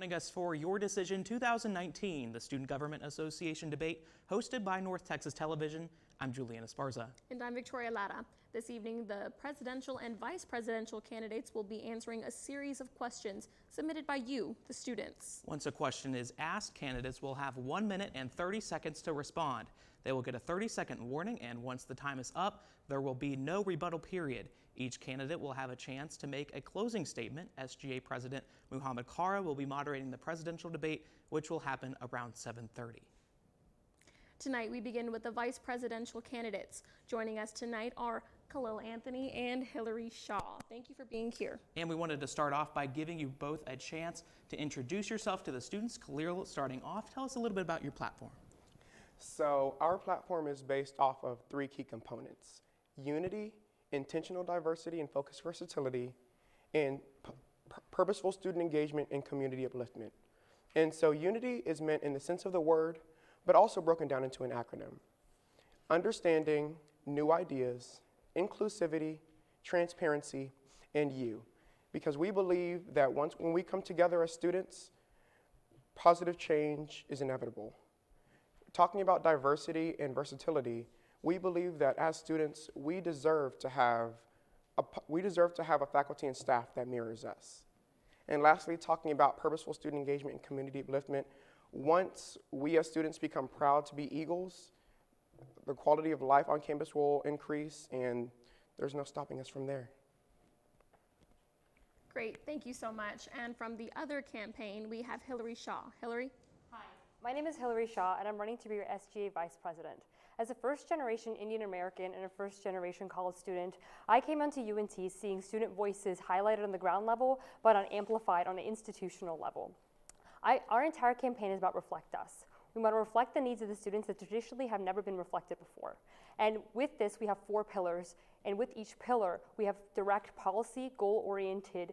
Joining us for Your Decision 2019, the Student Government Association debate hosted by North Texas Television. I'm Juliana Esparza. And I'm Victoria Lara. This evening, the presidential and vice presidential candidates will be answering a series of questions submitted by you, the students. Once a question is asked, candidates will have 1 minute and 30 seconds to respond. They will get a 30-second warning, and once the time is up, there will be no rebuttal period. Each candidate will have a chance to make a closing statement. SGA President Muhammad Kara will be moderating the presidential debate, which will happen around 7:30. Tonight, we begin with the vice presidential candidates. Joining us tonight are Khalil Anthony and Hillary Shaw. Thank you for being here. And we wanted to start off by giving you both a chance to introduce yourself to the students. Khalil, starting off, tell us a little bit about your platform. So our platform is based off of three key components: unity, intentional diversity and focused versatility, and purposeful student engagement and community upliftment. And so unity is meant in the sense of the word, but also broken down into an acronym: understanding, new ideas, inclusivity, transparency, and you. Because we believe that when we come together as students, positive change is inevitable. Talking about diversity and versatility, we believe that as students, we deserve to have a faculty and staff that mirrors us. And lastly, talking about purposeful student engagement and community upliftment, once we as students become proud to be Eagles, the quality of life on campus will increase, and there's no stopping us from there. Great, thank you so much. And from the other campaign, we have Hillary Shaw. Hillary? Hi, my name is Hillary Shaw, and I'm running to be your SGA Vice President. As a first-generation Indian American and a first-generation college student, I came onto UNT seeing student voices highlighted on the ground level, but amplified on an institutional level. Our entire campaign is about Reflect Us. We want to reflect the needs of the students that traditionally have never been reflected before. And with this, we have 4 pillars, and with each pillar, we have direct policy, goal-oriented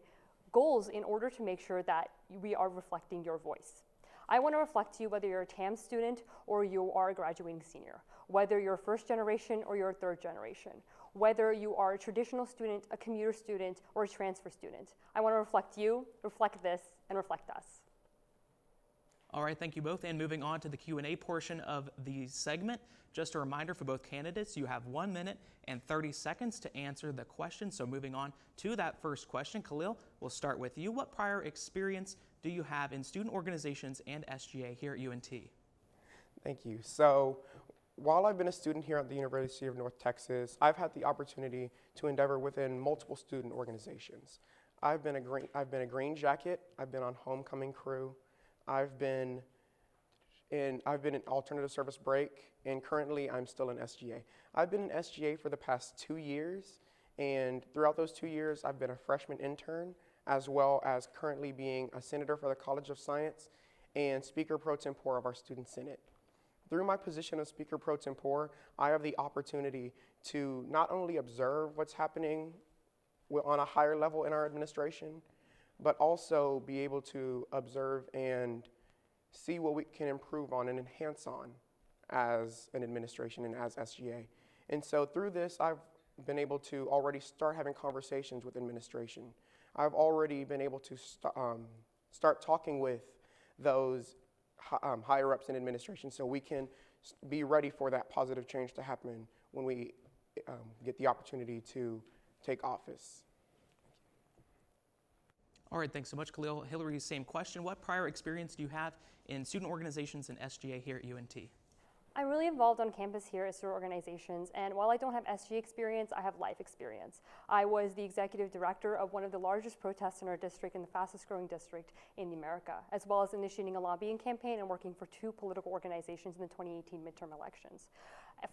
goals in order to make sure that we are reflecting your voice. I want to reflect you whether you're a TAM student or you are a graduating senior, whether you're a first generation or you're a third generation, whether you are a traditional student, a commuter student, or a transfer student. I want to reflect you, reflect this, and reflect us. All right, thank you both. And moving on to the Q&A portion of the segment, just a reminder for both candidates, you have 1 minute and 30 seconds to answer the question. So moving on to that first question, Khalil, we'll start with you. What prior experience do you have in student organizations and SGA here at UNT? Thank you. So while I've been a student here at the University of North Texas, I've had the opportunity to endeavor within multiple student organizations. I've been a Green Jacket, I've been on homecoming crew, I've been in alternative service break, and currently I'm still in SGA. I've been in SGA for the past 2 years, and throughout those 2 years, I've been a freshman intern, as well as currently being a senator for the College of Science and Speaker Pro Tempore of our Student Senate. Through my position of Speaker Pro Tempore, I have the opportunity to not only observe what's happening on a higher level in our administration, but also be able to observe and see what we can improve on and enhance on as an administration and as SGA. And so through this, I've been able to already start having conversations with administration. I've already been able to start talking with those higher ups in administration so we can be ready for that positive change to happen when we get the opportunity to take office. All right, thanks so much, Khalil. Hillary, same question. What prior experience do you have in student organizations and SGA here at UNT? I'm really involved on campus here at student organizations, and while I don't have SG experience, I have life experience. I was the executive director of one of the largest protests in our district and the fastest growing district in America, as well as initiating a lobbying campaign and working for 2 political organizations in the 2018 midterm elections.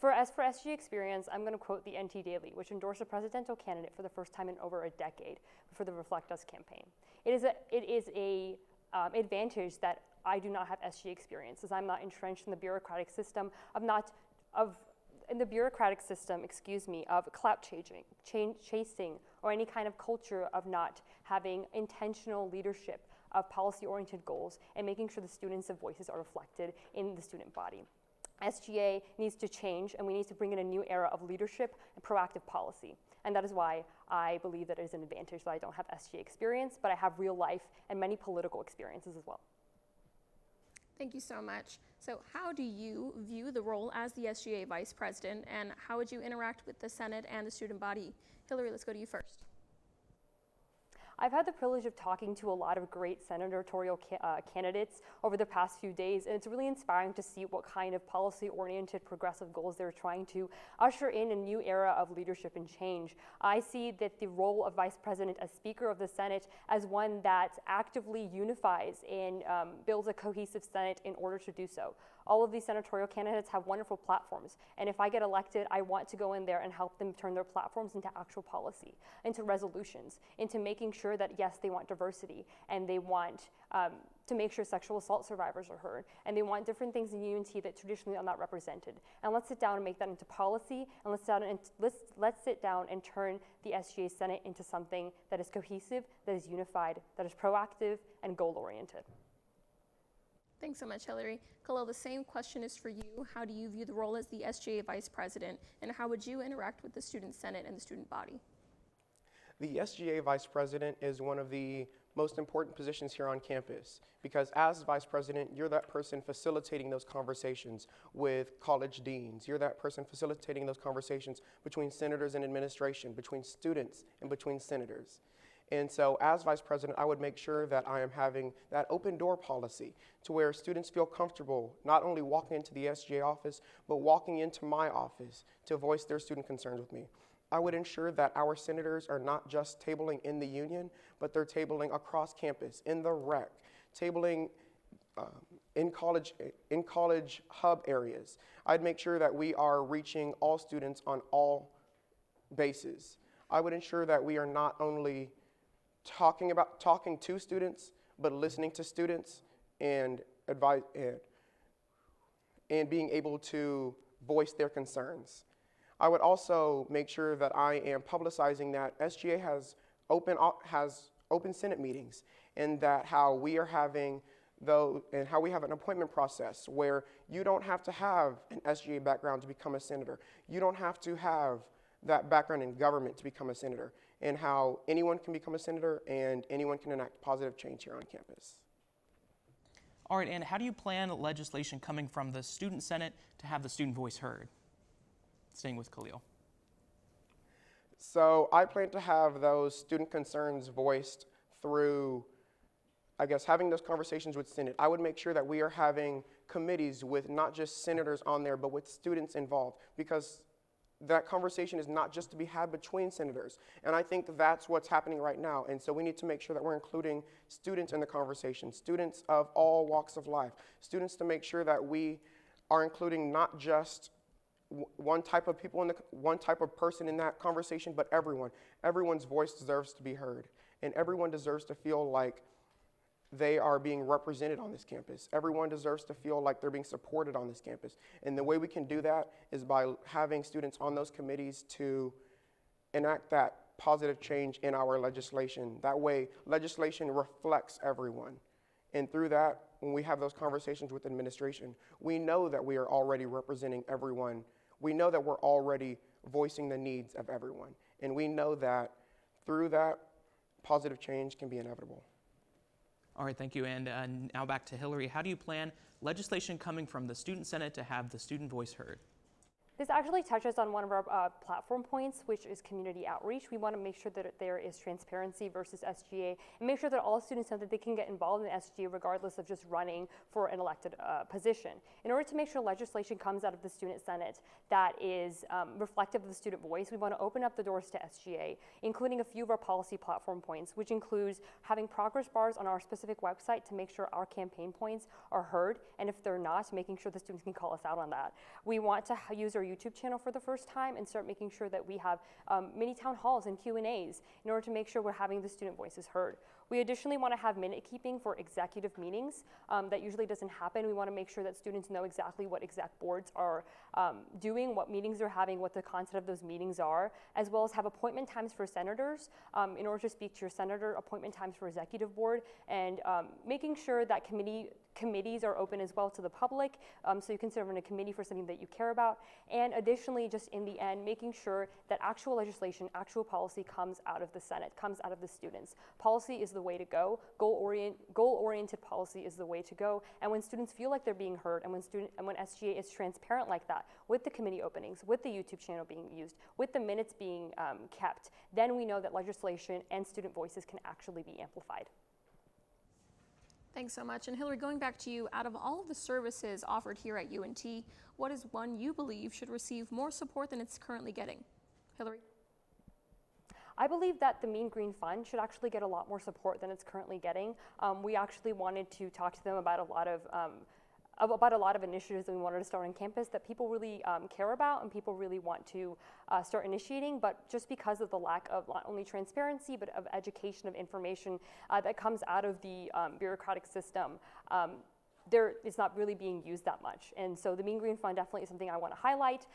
As for SG experience, I'm going to quote the NT Daily, which endorsed a presidential candidate for the first time in over a decade for the Reflect Us campaign. It is a advantage that I do not have SG experience, as I'm not entrenched in the bureaucratic system of clout chasing or any kind of culture of not having intentional leadership of policy-oriented goals and making sure the students' voices are reflected in the student body. SGA needs to change, and we need to bring in a new era of leadership and proactive policy. and that is why I believe that it is an advantage that I don't have SGA experience, but I have real life and many political experiences as well. Thank you so much. So how do you view the role as the SGA Vice President, and how would you interact with the Senate and the student body? Hillary, let's go to you first. I've had the privilege of talking to a lot of great senatorial candidates over the past few days, and it's really inspiring to see what kind of policy-oriented progressive goals they're trying to usher in a new era of leadership and change. I see that the role of Vice President as Speaker of the Senate as one that actively unifies and builds a cohesive Senate in order to do so. All of these senatorial candidates have wonderful platforms, and if I get elected, I want to go in there and help them turn their platforms into actual policy, into resolutions, into making sure that, yes, they want diversity, and they want to make sure sexual assault survivors are heard, and they want different things in UNT that traditionally are not represented. And let's sit down and make that into policy, and let's sit down and turn the SGA Senate into something that is cohesive, that is unified, that is proactive, and goal-oriented. Thanks so much, Hillary. Khalil, the same question is for you. How do you view the role as the SGA Vice President, and how would you interact with the Student Senate and the student body? The SGA Vice President is one of the most important positions here on campus because as Vice President, you're that person facilitating those conversations with college deans. You're that person facilitating those conversations between senators and administration, between students and between senators. And so as Vice President, I would make sure that I am having that open door policy to where students feel comfortable not only walking into the SGA office, but walking into my office to voice their student concerns with me. I would ensure that our senators are not just tabling in the union, but they're tabling across campus, in the rec, tabling in college hub areas. I'd make sure that we are reaching all students on all bases. I would ensure that we are not only talking to students, but listening to students and advise and being able to voice their concerns. I would also make sure that I am publicizing that SGA has open Senate meetings, and that how we are having and how we have an appointment process where you don't have to have an SGA background to become a senator. You don't have to have that background in government to become a senator, and how anyone can become a senator and anyone can enact positive change here on campus. All right, and how do you plan legislation coming from the Student Senate to have the student voice heard? Staying with Khalil. So I plan to have those student concerns voiced through, I guess, having those conversations with Senate. I would make sure that we are having committees with not just senators on there, but with students involved, because that conversation is not just to be had between senators. And I think that's what's happening right now. And so we need to make sure that we're including students in the conversation, students of all walks of life, students to make sure that we are including not just one type of people one type of person in that conversation, but everyone. Everyone's voice deserves to be heard, and everyone deserves to feel like they are being represented on this campus. Everyone deserves to feel like they're being supported on this campus. And the way we can do that is by having students on those committees to enact that positive change in our legislation. That way, legislation reflects everyone. And through that, when we have those conversations with administration, we know that we are already representing everyone. We know that we're already voicing the needs of everyone. And we know that through that, positive change can be inevitable. All right, thank you. And now back to Hillary. How do you plan legislation coming from the Student Senate to have the student voice heard? This actually touches on one of our platform points, which is community outreach. We want to make sure that there is transparency versus SGA, and make sure that all students know that they can get involved in SGA regardless of just running for an elected position. In order to make sure legislation comes out of the Student Senate that is reflective of the student voice, we want to open up the doors to SGA, including a few of our policy platform points, which includes having progress bars on our specific website to make sure our campaign points are heard, and if they're not, making sure the students can call us out on that. We want to use our YouTube channel for the first time and start making sure that we have mini town halls and Q&As in order to make sure we're having the student voices heard. We additionally want to have minute keeping for executive meetings. That usually doesn't happen. We want to make sure that students know exactly what exec boards are doing, what meetings they're having, what the content of those meetings are, as well as have appointment times for senators in order to speak to your senator, appointment times for executive board, and making sure that committees are open as well to the public, so you can serve on a committee for something that you care about. And additionally, just in the end, making sure that actual legislation, actual policy comes out of the Senate, comes out of the students. Policy is the way to go. Goal-oriented policy is the way to go. And when students feel like they're being heard, and when SGA is transparent like that, with the committee openings, with the YouTube channel being used, with the minutes being kept, then we know that legislation and student voices can actually be amplified. Thanks so much. And Hillary, going back to you, out of all of the services offered here at UNT, what is one you believe should receive more support than it's currently getting? Hillary? I believe that the Mean Green Fund should actually get a lot more support than it's currently getting. We actually wanted to talk to them about a lot of initiatives that we wanted to start on campus that people really care about and people really want to start initiating, but just because of the lack of not only transparency but of education, of information that comes out of the bureaucratic system, it's not really being used that much. And so the Mean Green Fund definitely is something I want to highlight,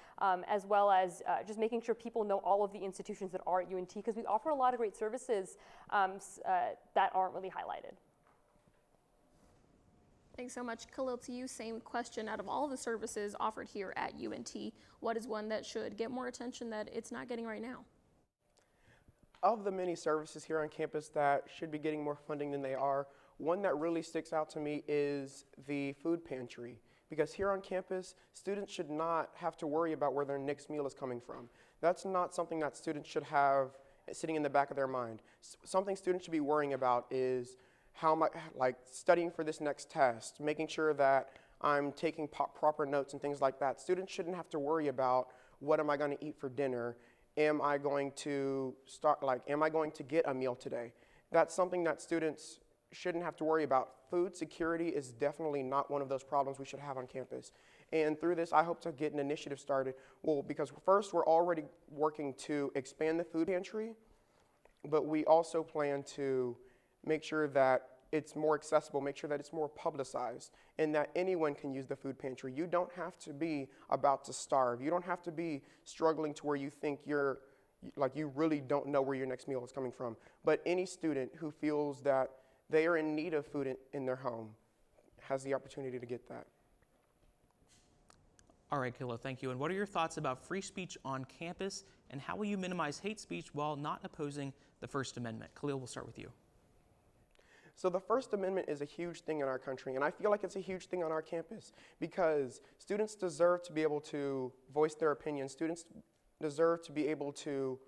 as well as just making sure people know all of the institutions that are at UNT, because we offer a lot of great services that aren't really highlighted. Thanks so much. Khalil, to you, same question. Out of all the services offered here at UNT, what is one that should get more attention that it's not getting right now? Of the many services here on campus that should be getting more funding than they are, one that really sticks out to me is the food pantry. Because here on campus, students should not have to worry about where their next meal is coming from. That's not something that students should have sitting in the back of their mind. Something students should be worrying about is how am I, like studying for this next test, making sure that I'm taking proper notes and things like that. Students shouldn't have to worry about what am I going to eat for dinner? Am I going to get a meal today? That's something that students shouldn't have to worry about. Food security is definitely not one of those problems we should have on campus. And through this, I hope to get an initiative started. Well, because first, we're already working to expand the food pantry, but we also plan to make sure that it's more accessible, make sure that it's more publicized, and that anyone can use the food pantry. You don't have to be about to starve. You don't have to be struggling to where you think you really don't know where your next meal is coming from. But any student who feels that they are in need of food in their home has the opportunity to get that. All right, Khalil, thank you. And what are your thoughts about free speech on campus, and how will you minimize hate speech while not opposing the First Amendment? Khalil, we'll start with you. So the First Amendment is a huge thing in our country, and I feel like it's a huge thing on our campus because students deserve to be able to voice their opinions. Students deserve to be able to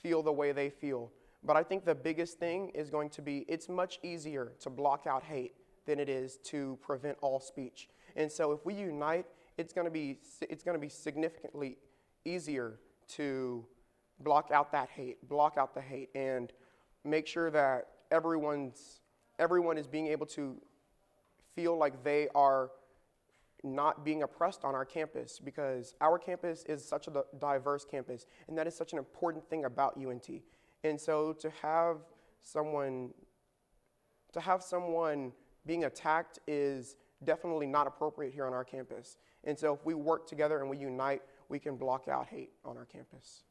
feel the way they feel. But I think the biggest thing is going to be it's much easier to block out hate than it is to prevent all speech. And so if we unite, it's going to be significantly easier to block out that hate, block out the hate, and make sure that everyone is being able to feel like they are not being oppressed on our campus, because our campus is such a diverse campus, and that is such an important thing about UNT. And so to have someone being attacked is definitely not appropriate here on our campus. And so if we work together and we unite, we can block out hate on our campus.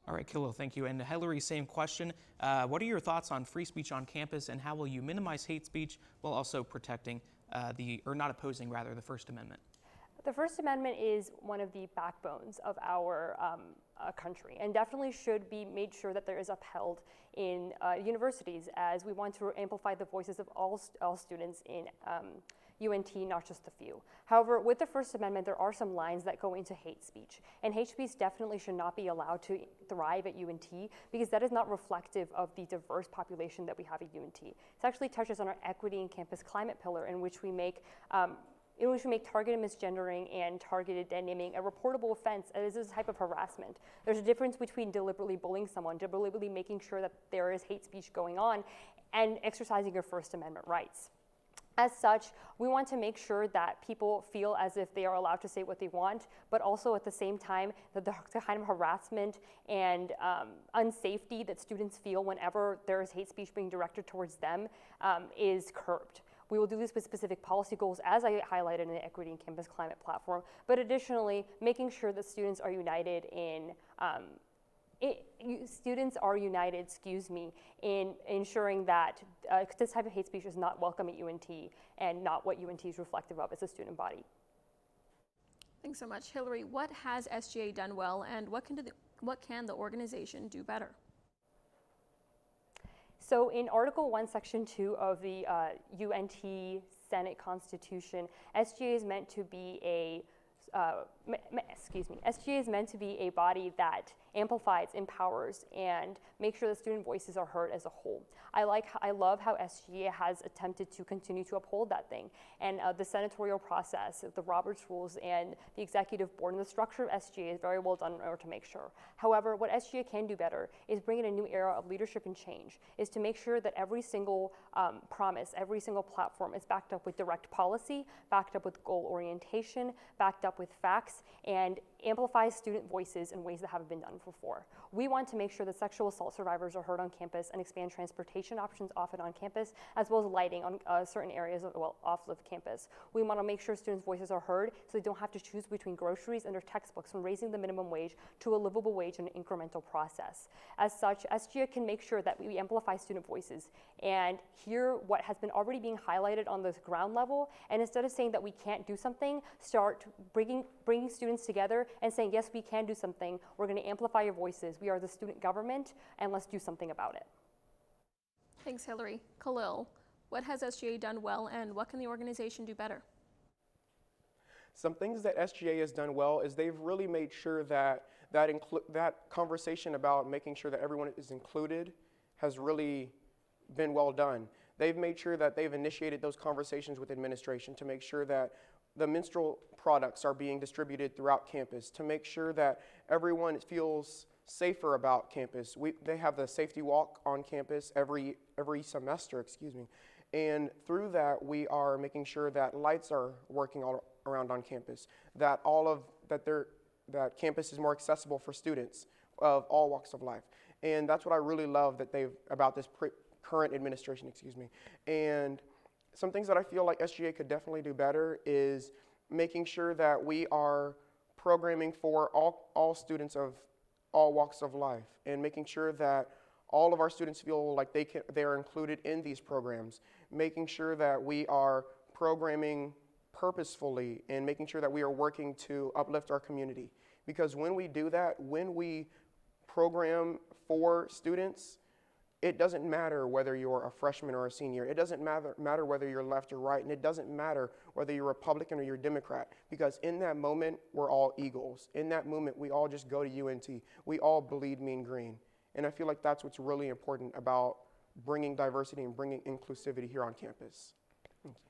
All right, Khalil, thank you. And Hillary, same question. What are your thoughts on free speech on campus, and how will you minimize hate speech while also protecting not opposing, rather, the First Amendment? The First Amendment is one of the backbones of our country, and definitely should be made sure that there is upheld in universities, as we want to amplify the voices of all students in UNT, not just the few. However, with the First Amendment, there are some lines that go into hate speech, and hate speech definitely should not be allowed to thrive at UNT, because that is not reflective of the diverse population that we have at UNT. It actually touches on our equity and campus climate pillar, in which we make targeted misgendering and targeted dead naming a reportable offense as a type of harassment. There's a difference between deliberately bullying someone, deliberately making sure that there is hate speech going on, and exercising your First Amendment rights. As such, we want to make sure that people feel as if they are allowed to say what they want, but also at the same time that the kind of harassment and unsafety that students feel whenever there is hate speech being directed towards them is curbed. We will do this with specific policy goals, as I highlighted in the Equity and Campus Climate platform, but additionally, making sure that students are united in in ensuring that this type of hate speech is not welcome at UNT and not what UNT is reflective of as a student body. Thanks so much. Hillary, what has SGA done well, and what can the organization do better? So in Article 1, Section 2 of the UNT Senate Constitution, SGA is meant to be a SGA is meant to be a body that amplifies, empowers, and makes sure that student voices are heard as a whole. I love how SGA has attempted to continue to uphold that thing. And the senatorial process, the Roberts Rules, and the executive board, and the structure of SGA is very well done in order to make sure. However, what SGA can do better is bring in a new era of leadership and change, is to make sure that every single promise, every single platform is backed up with direct policy, backed up with goal orientation, backed up with facts, and amplifies student voices in ways that haven't been done before. We want to make sure that sexual assault survivors are heard on campus and expand transportation options offered on campus, as well as lighting on certain areas off of campus. We want to make sure students' voices are heard so they don't have to choose between groceries and their textbooks, from raising the minimum wage to a livable wage in an incremental process. As such, SGA can make sure that we amplify student voices and hear what has been already being highlighted on the ground level, and instead of saying that we can't do something, start bringing students together and saying, yes, we can do something. We're going to amplify your voices. We are the student government, and let's do something about it. Thanks, Hillary. Khalil, what has SGA done well, and what can the organization do better? Some things that SGA has done well is they've really made sure that that conversation about making sure that everyone is included has really been well done. They've made sure that they've initiated those conversations with administration to make sure that the menstrual products are being distributed throughout campus, to make sure that everyone feels safer about campus. They have the safety walk on campus every semester, and through that we are making sure that lights are working all around on campus, that that campus is more accessible for students of all walks of life. And that's what I really love about this current administration, And some things that I feel like SGA could definitely do better is making sure that we are programming for all students of all walks of life, and making sure that all of our students feel like they are included in these programs, making sure that we are programming purposefully and making sure that we are working to uplift our community. Because when we do that, when we program for students, it doesn't matter whether you're a freshman or a senior. It doesn't matter whether you're left or right, and it doesn't matter whether you're Republican or you're Democrat, because in that moment, we're all Eagles. In that moment, we all just go to UNT. We all bleed mean green. And I feel like that's what's really important about bringing diversity and bringing inclusivity here on campus. Thank you.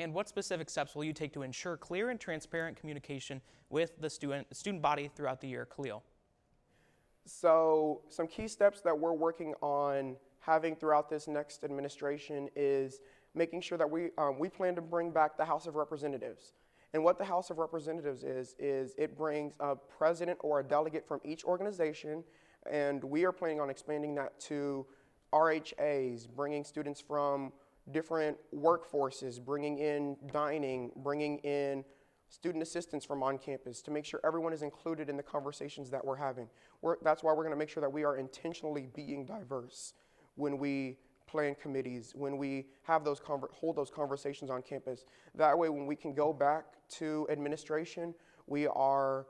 And what specific steps will you take to ensure clear and transparent communication with the student body throughout the year? Khalil. So some key steps that we're working on having throughout this next administration is making sure that we plan to bring back the House of Representatives. And what the House of Representatives is it brings a president or a delegate from each organization, and we are planning on expanding that to RHAs, bringing students from different workforces, bringing in dining, bringing in student assistants from on campus to make sure everyone is included in the conversations that we're having. That's why we're going to make sure that we are intentionally being diverse when we plan committees, when we have hold those conversations on campus. That way, when we can go back to administration, we are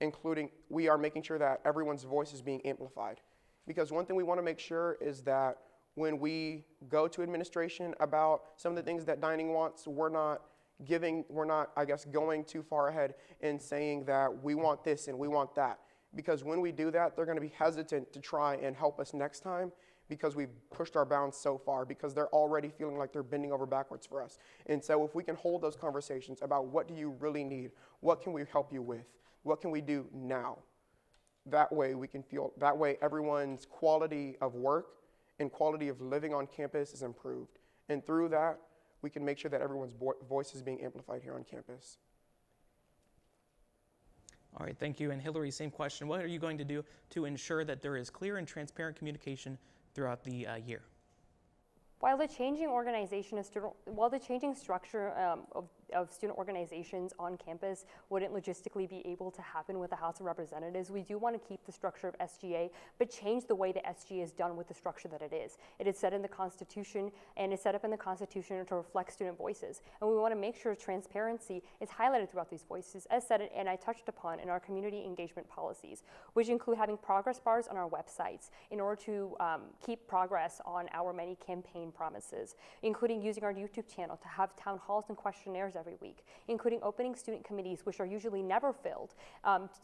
making sure that everyone's voice is being amplified. Because one thing we want to make sure is that when we go to administration about some of the things that dining wants, we're not, going too far ahead in saying that we want this and we want that. Because when we do that, they're going to be hesitant to try and help us next time because we've pushed our bounds so far, because they're already feeling like they're bending over backwards for us. And so if we can hold those conversations about what do you really need, what can we help you with, what can we do now, that way everyone's quality of work and quality of living on campus is improved. And through that, we can make sure that everyone's voice is being amplified here on campus. All right, thank you. And Hillary, same question. What are you going to do to ensure that there is clear and transparent communication throughout the year? While the changing structure of student organizations on campus wouldn't logistically be able to happen with the House of Representatives, we do want to keep the structure of SGA, but change the way that SGA is done with the structure that it is. It is set in the Constitution, and it's set up in the Constitution to reflect student voices. And we want to make sure transparency is highlighted throughout these voices, as said and I touched upon in our community engagement policies, which include having progress bars on our websites in order to keep progress on our many campaign promises, including using our YouTube channel to have town halls and questionnaires every week, including opening student committees, which are usually never filled,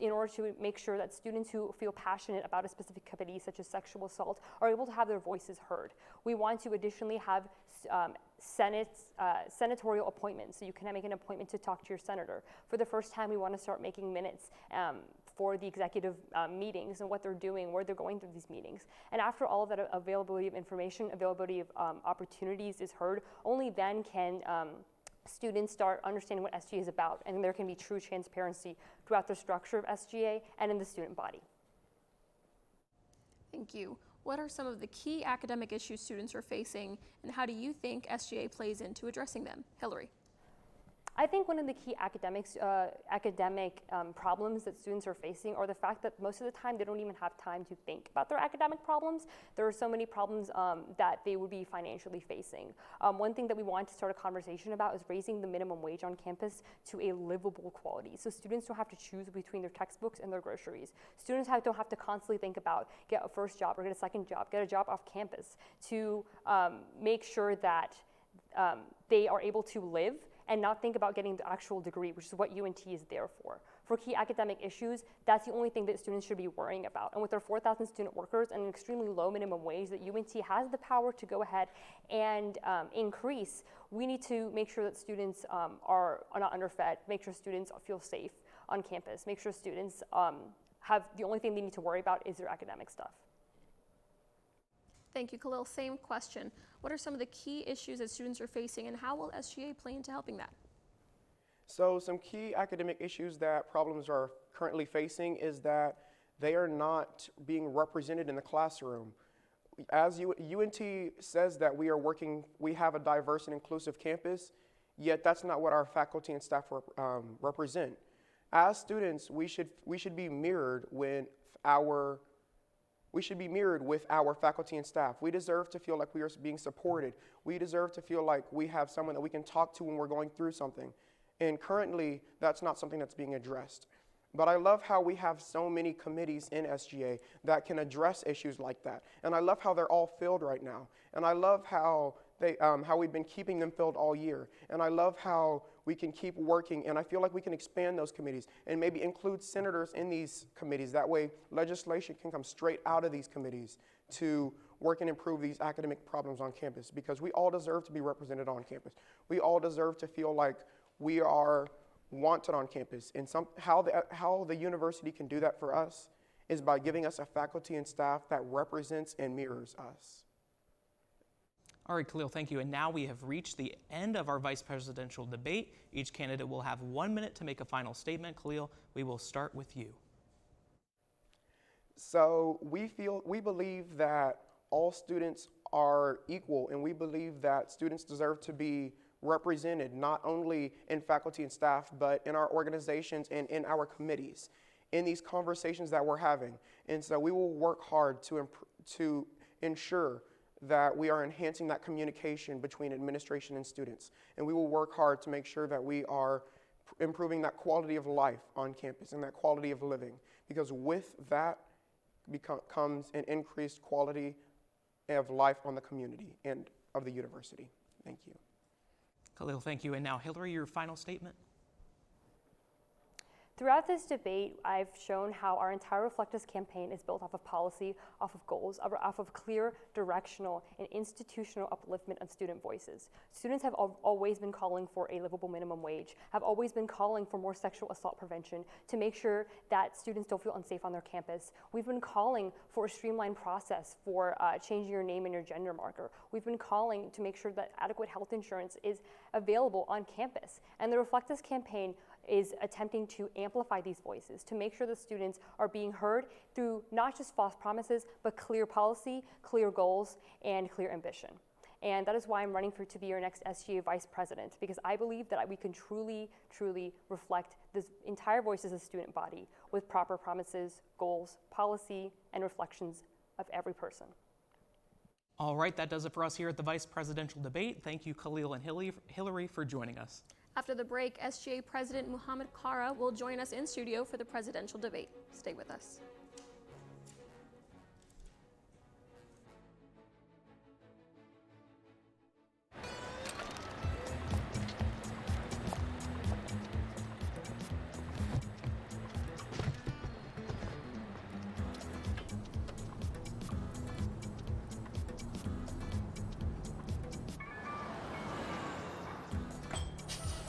in order to make sure that students who feel passionate about a specific committee, such as sexual assault, are able to have their voices heard. We want to additionally have senatorial appointments, so you can make an appointment to talk to your senator. For the first time, we want to start making minutes for the executive meetings and what they're doing, where they're going through these meetings. And after all of that availability of information, availability of opportunities is heard, only then can students start understanding what SGA is about, and there can be true transparency throughout the structure of SGA and in the student body. Thank you. What are some of the key academic issues students are facing, and how do you think SGA plays into addressing them? Hillary. I think one of the key academic problems that students are facing are the fact that most of the time they don't even have time to think about their academic problems. There are so many problems that they would be financially facing. One thing that we want to start a conversation about is raising the minimum wage on campus to a livable quality. So students don't have to choose between their textbooks and their groceries. Students don't have to constantly think about get a first job or get a second job, get a job off campus to make sure that they are able to live and not think about getting the actual degree, which is what UNT is there for. For key academic issues, that's the only thing that students should be worrying about. And with our 4,000 student workers and an extremely low minimum wage that UNT has the power to go ahead and increase, we need to make sure that students are not underfed, make sure students feel safe on campus, make sure students have the only thing they need to worry about is their academic stuff. Thank you, Khalil. Same question. What are some of the key issues that students are facing, and how will SGA play into helping that? So some key academic issues that problems are currently facing is that they are not being represented in the classroom. As UNT says that we have a diverse and inclusive campus, yet that's not what our faculty and staff represent. As students, we should be mirrored with our faculty and staff. We deserve to feel like we are being supported. We deserve to feel like we have someone that we can talk to when we're going through something. And currently, that's not something that's being addressed. But I love how we have so many committees in SGA that can address issues like that. And I love how they're all filled right now. And I love how we've been keeping them filled all year. And I love how we can keep working, and I feel like we can expand those committees and maybe include senators in these committees. That way, legislation can come straight out of these committees to work and improve these academic problems on campus, because we all deserve to be represented on campus. We all deserve to feel like we are wanted on campus. And how the university can do that for us is by giving us a faculty and staff that represents and mirrors us. All right, Khalil, thank you. And now we have reached the end of our vice presidential debate. Each candidate will have 1 minute to make a final statement. Khalil, we will start with you. So we believe that all students are equal, and we believe that students deserve to be represented not only in faculty and staff, but in our organizations and in our committees, in these conversations that we're having. And so we will work hard to ensure that we are enhancing that communication between administration and students. And we will work hard to make sure that we are improving that quality of life on campus and that quality of living, because with that comes an increased quality of life on the community and of the university. Thank you. Khalil, thank you. And now, Hillary, your final statement. Throughout this debate, I've shown how our entire Reflect Us campaign is built off of policy, off of goals, off of clear, directional, and institutional upliftment of student voices. Students have always been calling for a livable minimum wage, have always been calling for more sexual assault prevention to make sure that students don't feel unsafe on their campus. We've been calling for a streamlined process for changing your name and your gender marker. We've been calling to make sure that adequate health insurance is available on campus. And the Reflect Us campaign is attempting to amplify these voices, to make sure that students are being heard through not just false promises, but clear policy, clear goals, and clear ambition. And that is why I'm running to be your next SGA Vice President, because I believe that we can truly, truly reflect this entire voice as a student body with proper promises, goals, policy, and reflections of every person. All right, that does it for us here at the Vice Presidential Debate. Thank you, Khalil and Hillary, for joining us. After the break, SGA President Muhammad Kara will join us in studio for the presidential debate. Stay with us.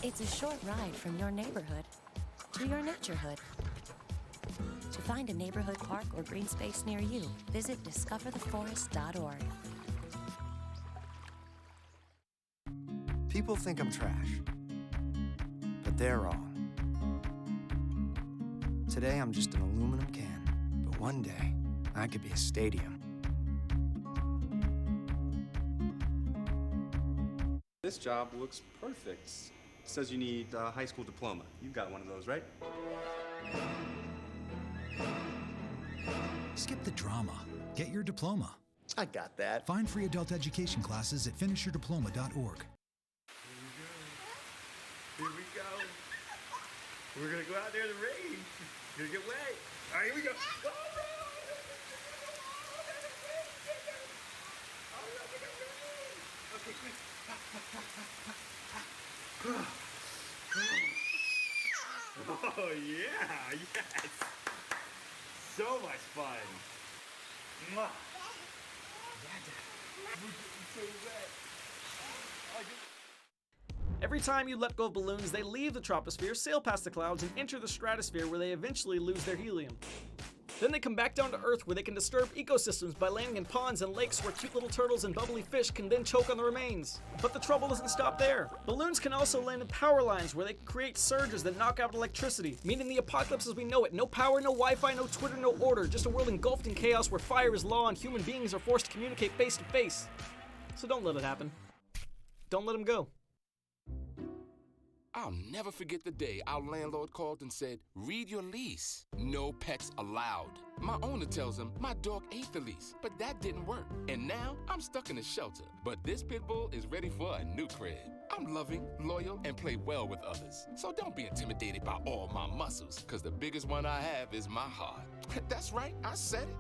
It's a short ride from your neighborhood to your naturehood. To find a neighborhood park or green space near you, visit discovertheforest.org. People think I'm trash, but they're wrong. Today I'm just an aluminum can, but one day I could be a stadium. This job looks perfect. It says you need a high school diploma. You've got one of those, right? Skip the drama. Get your diploma. I got that. Find free adult education classes at finishyourdiploma.org. Here we go. We're gonna go out there in the rain. You're gonna get wet. All right, here we go. Oh, no. Okay, quick. Oh, yeah, yes. So much fun. Mwah. So wet. Every time you let go of balloons, they leave the troposphere, sail past the clouds, and enter the stratosphere where they eventually lose their helium. Then they come back down to Earth where they can disturb ecosystems by landing in ponds and lakes where cute little turtles and bubbly fish can then choke on the remains. But the trouble doesn't stop there. Balloons can also land in power lines where they can create surges that knock out electricity, meaning the apocalypse as we know it. No power, no Wi-Fi, no Twitter, no order, just a world engulfed in chaos where fire is law and human beings are forced to communicate face to face. So don't let it happen. Don't let them go. I'll never forget the day our landlord called and said, read your lease. No pets allowed. My owner tells him my dog ate the lease, but that didn't work. And now I'm stuck in a shelter. But this pit bull is ready for a new crib. I'm loving, loyal, and play well with others. So don't be intimidated by all my muscles, because the biggest one I have is my heart. That's right, I said it.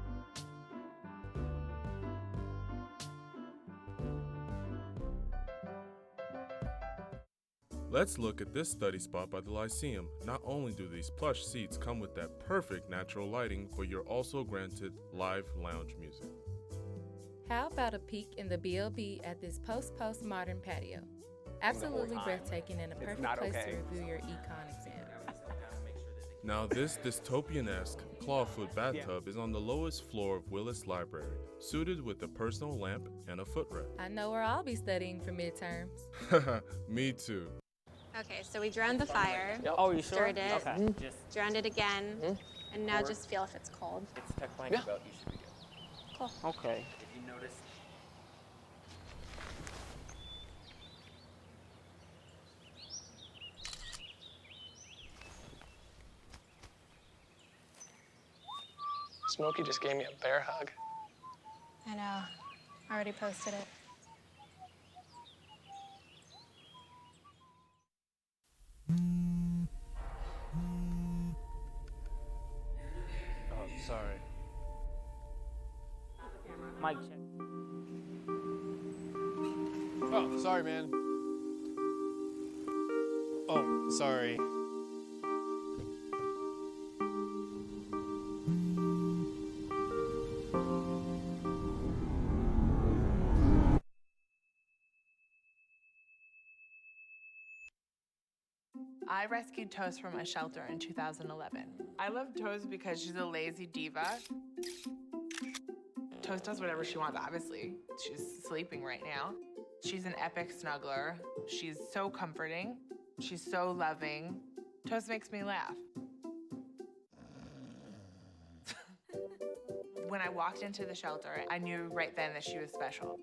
Let's look at this study spot by the Lyceum. Not only do these plush seats come with that perfect natural lighting, but you're also granted live lounge music. How about a peek in the BLB at this post-modern patio? Absolutely breathtaking and a perfect place to review your econ exam. Now this dystopian-esque clawfoot bathtub is on the lowest floor of Willis Library, suited with a personal lamp and a footrest. I know where I'll be studying for midterms. Me too. Okay, so we drowned the fire. Oh, you sure? Stirred it. Okay. Drowned it again. And now just feel if it's cold. It's a blank belt, you should be good. Cool. Okay. If you notice. Smokey just gave me a bear hug. I know. Already posted it. Oh, sorry. Mic check. Oh, sorry, man. Oh, sorry. I rescued Toast from a shelter in 2011. I love Toast because she's a lazy diva. Toast does whatever she wants, obviously. She's sleeping right now. She's an epic snuggler. She's so comforting. She's so loving. Toast makes me laugh. When I walked into the shelter, I knew right then that she was special.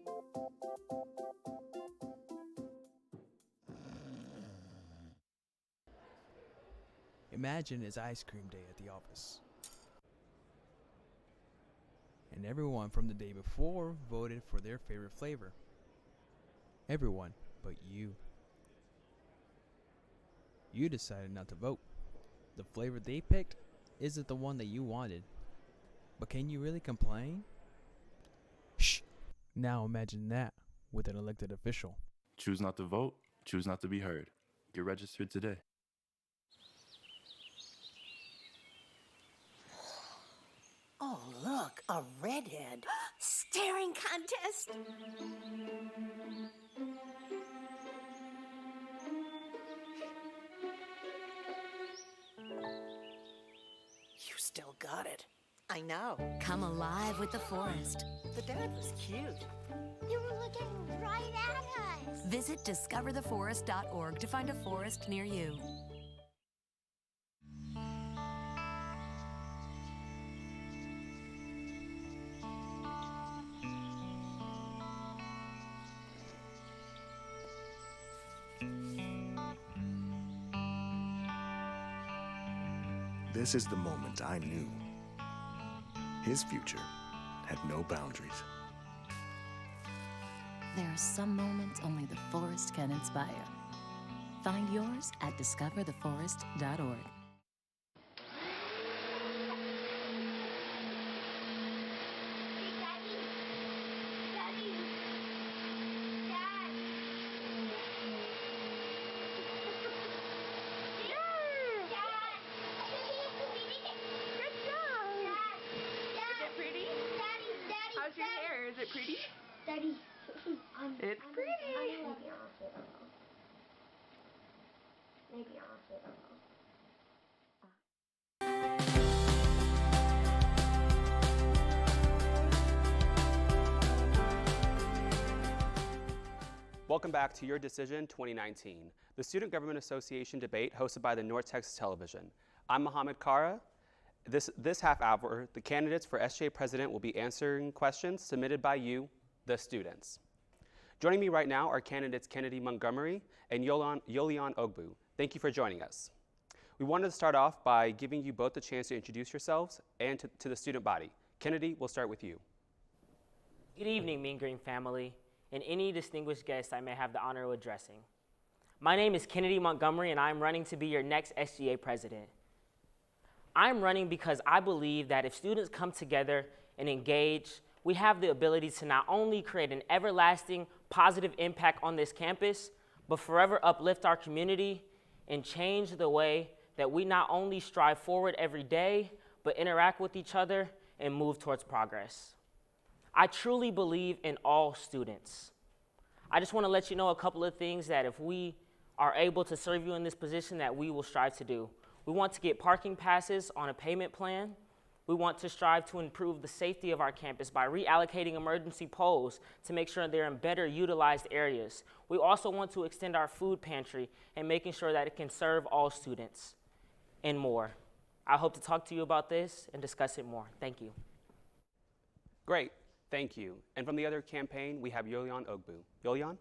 Imagine it's ice cream day at the office. And everyone from the day before voted for their favorite flavor. Everyone but you. You decided not to vote. The flavor they picked isn't the one that you wanted. But can you really complain? Shh! Now imagine that with an elected official. Choose not to vote, choose not to be heard. Get registered today. Oh, look, a redhead. Staring contest. You still got it. I know. Come alive with the forest. The dad was cute. They were looking right at us. Visit discovertheforest.org to find a forest near you. This is the moment I knew. His future had no boundaries. There are some moments only the forest can inspire. Find yours at discovertheforest.org. Welcome back to Your Decision 2019, the Student Government Association debate hosted by the North Texas Television. I'm Mohammed Kara. This half hour, the candidates for SGA President will be answering questions submitted by you, the students. Joining me right now are candidates Kennedy Montgomery and Yolian Ogbu. Thank you for joining us. We wanted to start off by giving you both the chance to introduce yourselves and to the student body. Kennedy, we'll start with you. Good evening, Mean Green family, and any distinguished guests I may have the honor of addressing. My name is Kennedy Montgomery, and I'm running to be your next SGA president. I'm running because I believe that if students come together and engage, we have the ability to not only create an everlasting positive impact on this campus, but forever uplift our community and change the way that we not only strive forward every day, but interact with each other and move towards progress. I truly believe in all students. I just want to let you know a couple of things that if we are able to serve you in this position that we will strive to do. We want to get parking passes on a payment plan. We want to strive to improve the safety of our campus by reallocating emergency poles to make sure they're in better utilized areas. We also want to extend our food pantry and making sure that it can serve all students and more. I hope to talk to you about this and discuss it more. Thank you. Great, thank you. And from the other campaign, we have Yolian Ogbu. Yolian?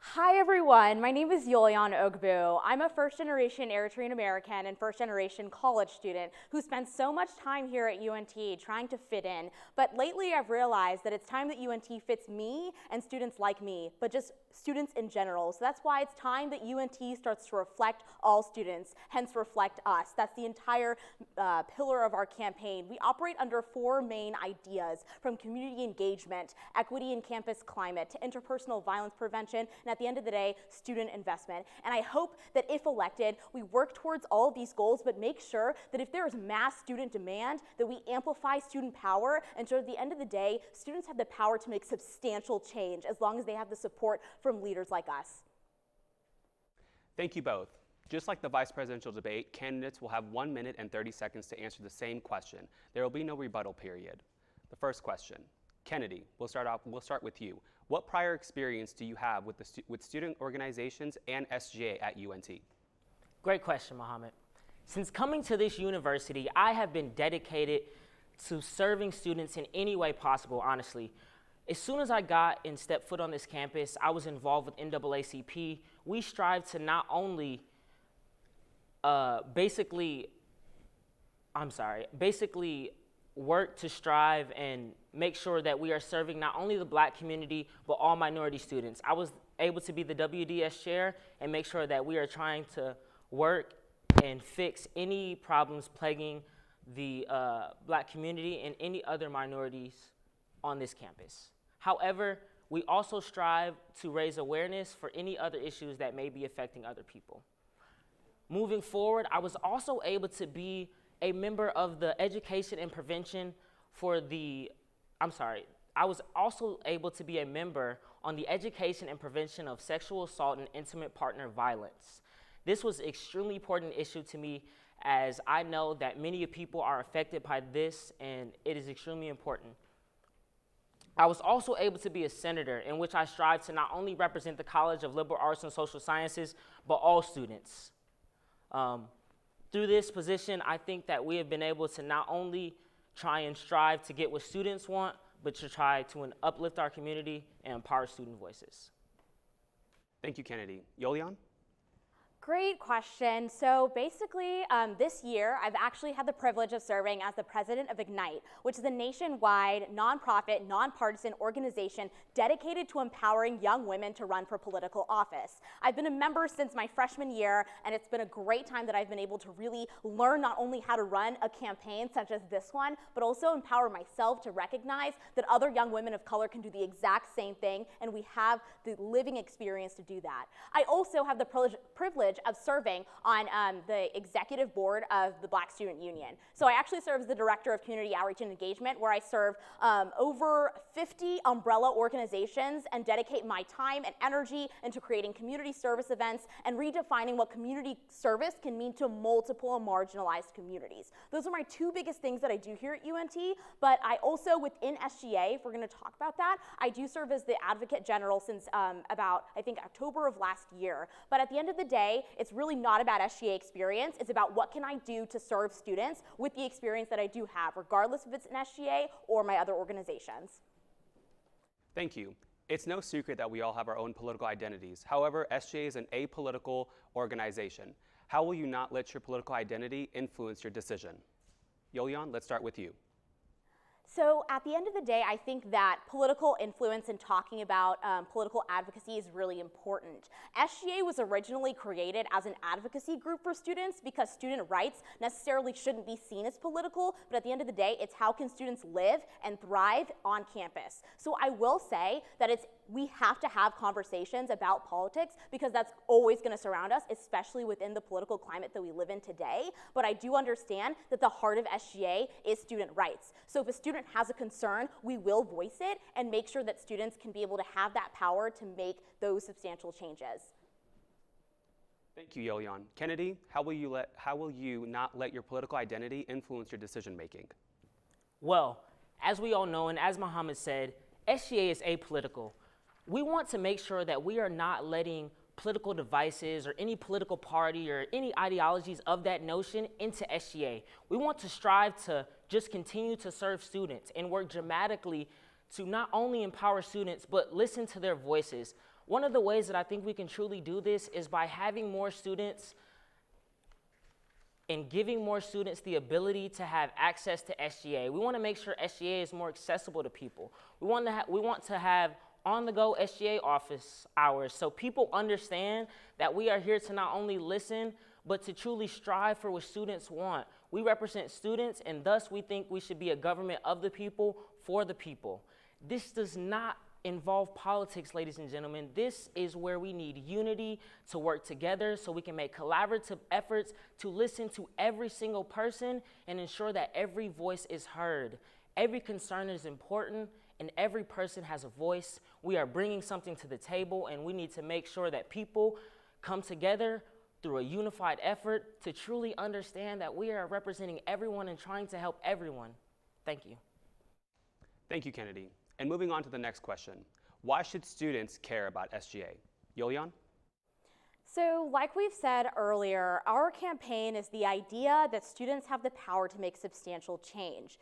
Hi everyone, my name is Yolian Ogbu. I'm a first-generation Eritrean American and first-generation college student who spent so much time here at UNT trying to fit in, but lately I've realized that it's time that UNT fits me and students like me, but just students in general. So that's why it's time that UNT starts to reflect all students, hence reflect us. That's the entire pillar of our campaign. We operate under 4 main ideas, from community engagement, equity in campus climate, to interpersonal violence prevention, and at the end of the day, student investment. And I hope that if elected, we work towards all of these goals, but make sure that if there is mass student demand, that we amplify student power, and so at the end of the day, students have the power to make substantial change as long as they have the support from leaders like us. Thank you both. Just like the vice presidential debate, candidates will have 1 minute and 30 seconds to answer the same question. There will be no rebuttal period. The first question, Kennedy, we'll start with you. What prior experience do you have with student organizations and SGA at UNT? Great question, Mohammed. Since coming to this university, I have been dedicated to serving students in any way possible, honestly. As soon as I got and stepped foot on this campus, I was involved with NAACP. We strive to not only basically work to strive and make sure that we are serving not only the Black community, but all minority students. I was able to be the WDS chair and make sure that we are trying to work and fix any problems plaguing the Black community and any other minorities on this campus. However, we also strive to raise awareness for any other issues that may be affecting other people. Moving forward, I was also able to be a member of the education and prevention I was also able to be a member on the education and prevention of sexual assault and intimate partner violence. This was an extremely important issue to me, as I know that many people are affected by this, and it is extremely important. I was also able to be a senator, in which I strive to not only represent the College of Liberal Arts and Social Sciences, but all students. Through this position, I think that we have been able to not only try and strive to get what students want, but to try to uplift our community and empower student voices. Thank you, Kennedy. Yolian? Great question. So basically, this year, I've actually had the privilege of serving as the president of Ignite, which is a nationwide, nonprofit, nonpartisan organization dedicated to empowering young women to run for political office. I've been a member since my freshman year, and it's been a great time that I've been able to really learn not only how to run a campaign such as this one, but also empower myself to recognize that other young women of color can do the exact same thing, and we have the living experience to do that. I also have the privilege of serving on the executive board of the Black Student Union. So I actually serve as the director of community outreach and engagement, where I serve over 50 umbrella organizations and dedicate my time and energy into creating community service events and redefining what community service can mean to multiple marginalized communities. Those are my two biggest things that I do here at UNT, but I also, within SGA, if we're gonna talk about that, I do serve as the advocate general since about, I think, October of last year. But at the end of the day, it's really not about SGA experience. It's about what can I do to serve students with the experience that I do have, regardless if it's an SGA or my other organizations. Thank you. It's no secret that we all have our own political identities. However, SGA is an apolitical organization. How will you not let your political identity influence your decision? Yolian, let's start with you. So at the end of the day, I think that political influence and talking about political advocacy is really important. SGA was originally created as an advocacy group for students because student rights necessarily shouldn't be seen as political, but at the end of the day, it's how can students live and thrive on campus. So I will say that we have to have conversations about politics because that's always going to surround us, especially within the political climate that we live in today. But I do understand that the heart of SGA is student rights. So if a student has a concern, we will voice it and make sure that students can be able to have that power to make those substantial changes. Thank you, Yolian. Kennedy, how will you not let your political identity influence your decision making? Well, as we all know, and as Mohammed said, SGA is apolitical. We want to make sure that we are not letting political devices or any political party or any ideologies of that notion into SGA. We want to strive to just continue to serve students and work dramatically to not only empower students, but listen to their voices. One of the ways that I think we can truly do this is by having more students and giving more students the ability to have access to SGA. We want to make sure SGA is more accessible to people. We want to have on-the-go SGA office hours so people understand that we are here to not only listen, but to truly strive for what students want. We represent students, and thus we think we should be a government of the people, for the people. This does not involve politics, ladies and gentlemen. This is where we need unity to work together so we can make collaborative efforts to listen to every single person and ensure that every voice is heard. Every concern is important, and every person has a voice. We are bringing something to the table, and we need to make sure that people come together through a unified effort to truly understand that we are representing everyone and trying to help everyone. Thank you. Thank you, Kennedy. And moving on to the next question. Why should students care about SGA? Yulian? So, like we've said earlier, our campaign is the idea that students have the power to make substantial change.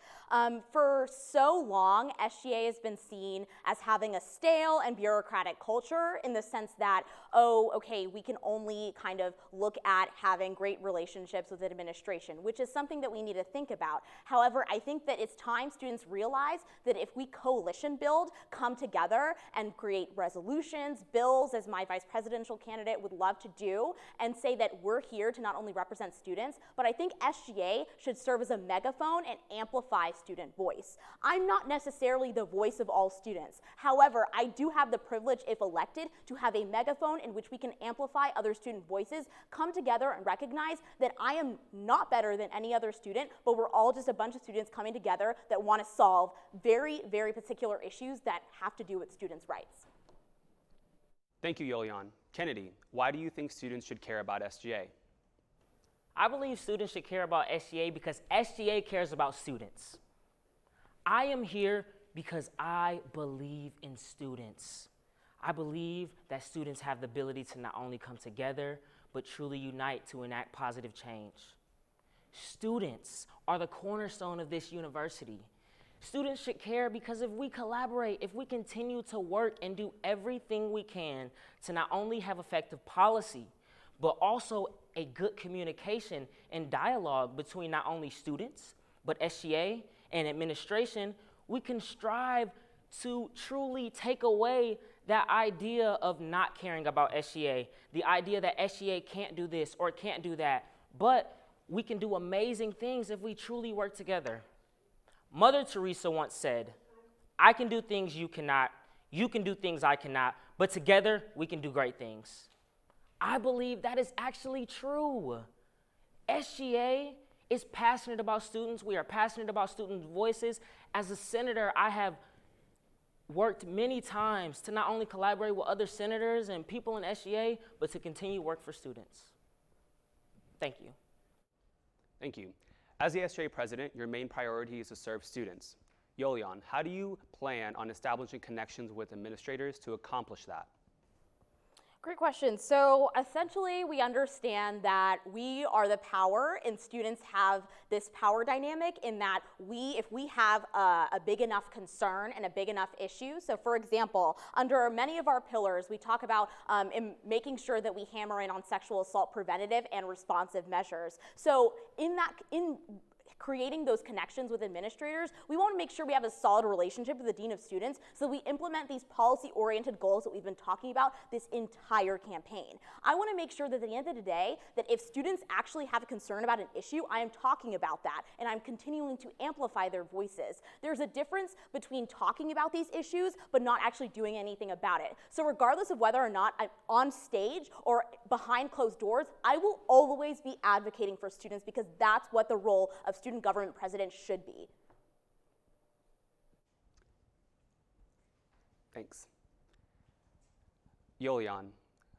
For so long, SGA has been seen as having a stale and bureaucratic culture in the sense that, oh, okay, we can only kind of look at having great relationships with administration, which is something that we need to think about. However, I think that it's time students realize that if we coalition build, come together and create resolutions, bills, as my vice presidential candidate would love to do, and say that we're here to not only represent students, but I think SGA should serve as a megaphone and amplify student voice. I'm not necessarily the voice of all students. However, I do have the privilege, if elected, to have a megaphone in which we can amplify other student voices, come together and recognize that I am not better than any other student, but we're all just a bunch of students coming together that want to solve very, very particular issues that have to do with students' rights. Thank you, Yulian. Kennedy, why do you think students should care about SGA? I believe students should care about SGA because SGA cares about students. I am here because I believe in students. I believe that students have the ability to not only come together, but truly unite to enact positive change. Students are the cornerstone of this university. Students should care because if we collaborate, if we continue to work and do everything we can to not only have effective policy, but also a good communication and dialogue between not only students, but SGA and administration, we can strive to truly take away that idea of not caring about SGA, the idea that SGA can't do this or can't do that, but we can do amazing things if we truly work together. Mother Teresa once said, I can do things you cannot, you can do things I cannot, but together we can do great things. I believe that is actually true. SGA is passionate about students. We are passionate about students' voices. As a senator, I have worked many times to not only collaborate with other senators and people in SGA, but to continue work for students. Thank you. Thank you. As the SGA president, your main priority is to serve students. Yulian, how do you plan on establishing connections with administrators to accomplish that? Great question. So essentially, we understand that we are the power, and students have this power dynamic in that if we have a big enough concern and a big enough issue. So for example, under many of our pillars, we talk about making sure that we hammer in on sexual assault preventative and responsive measures. So in creating those connections with administrators, we want to make sure we have a solid relationship with the dean of students so we implement these policy-oriented goals that we've been talking about this entire campaign. I want to make sure that at the end of the day, that if students actually have a concern about an issue, I am talking about that, and I'm continuing to amplify their voices. There's a difference between talking about these issues but not actually doing anything about it. So regardless of whether or not I'm on stage or behind closed doors, I will always be advocating for students because that's what the role of student government president should be. Thanks. Yulian,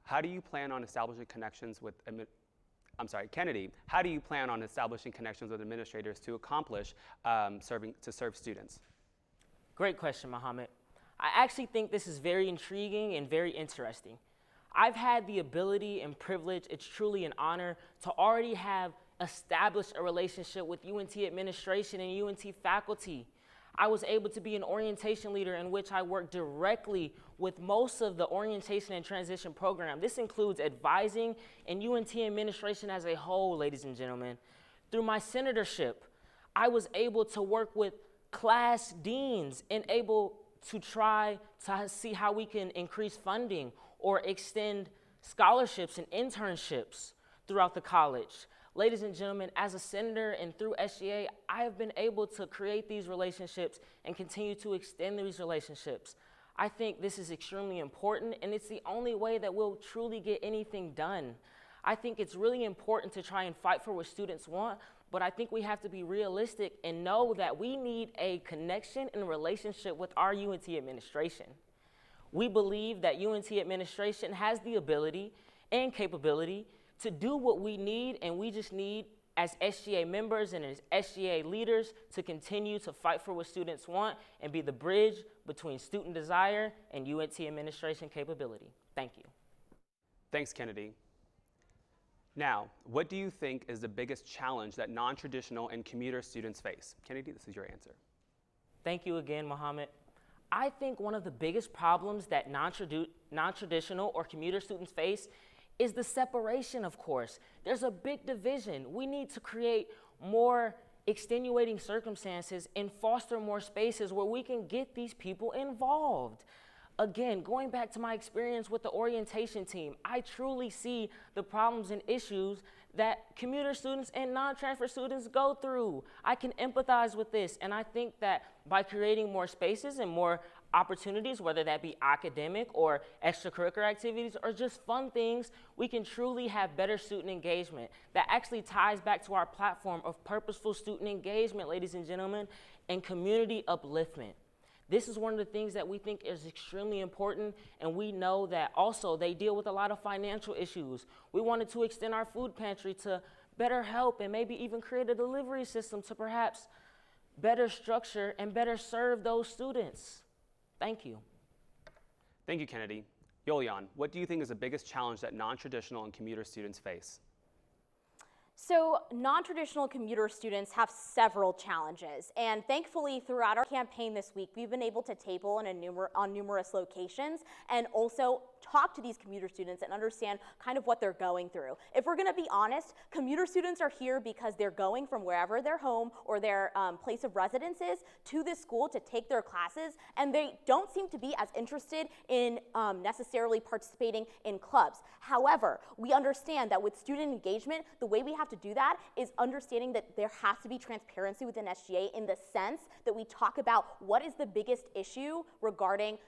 how do you plan on establishing connections with, Kennedy, how do you plan on establishing connections with administrators to accomplish serve students? Great question, Mohammed. I actually think this is very intriguing and very interesting. I've had the ability and privilege, it's truly an honor, to already have established a relationship with UNT administration and UNT faculty. I was able to be an orientation leader in which I worked directly with most of the orientation and transition program. This includes advising and UNT administration as a whole, ladies and gentlemen. Through my senatorship, I was able to work with class deans and able to try to see how we can increase funding or extend scholarships and internships throughout the college. Ladies and gentlemen, as a senator and through SGA, I have been able to create these relationships and continue to extend these relationships. I think this is extremely important, and it's the only way that we'll truly get anything done. I think it's really important to try and fight for what students want, but I think we have to be realistic and know that we need a connection and relationship with our UNT administration. We believe that UNT administration has the ability and capability to do what we need, and we just need, as SGA members and as SGA leaders, to continue to fight for what students want and be the bridge between student desire and UNT administration capability. Thank you. Thanks, Kennedy. Now, what do you think is the biggest challenge that non-traditional and commuter students face? Kennedy, this is your answer. Thank you again, Mohammed. I think one of the biggest problems that non-traditional or commuter students face is the separation, of course. There's a big division. We need to create more extenuating circumstances and foster more spaces where we can get these people involved. Again, going back to my experience with the orientation team, I truly see the problems and issues that commuter students and non-transfer students go through. I can empathize with this, and I think that by creating more spaces and more opportunities, whether that be academic or extracurricular activities or just fun things, we can truly have better student engagement. That actually ties back to our platform of purposeful student engagement, ladies and gentlemen, and community upliftment. This is one of the things that we think is extremely important, and we know that also they deal with a lot of financial issues. We wanted to extend our food pantry to better help and maybe even create a delivery system to perhaps better structure and better serve those students. Thank you. Thank you, Kennedy. Yolian, what do you think is the biggest challenge that non-traditional and commuter students face? So non-traditional commuter students have several challenges, and thankfully throughout our campaign this week, we've been able to table on numerous locations and also talk to these commuter students and understand kind of what they're going through. If we're gonna be honest, commuter students are here because they're going from wherever their home or their place of residence is to this school to take their classes, and they don't seem to be as interested in necessarily participating in clubs. However, we understand that with student engagement, the way we have to do that is understanding that there has to be transparency within SGA in the sense that we talk about what is the biggest issue regarding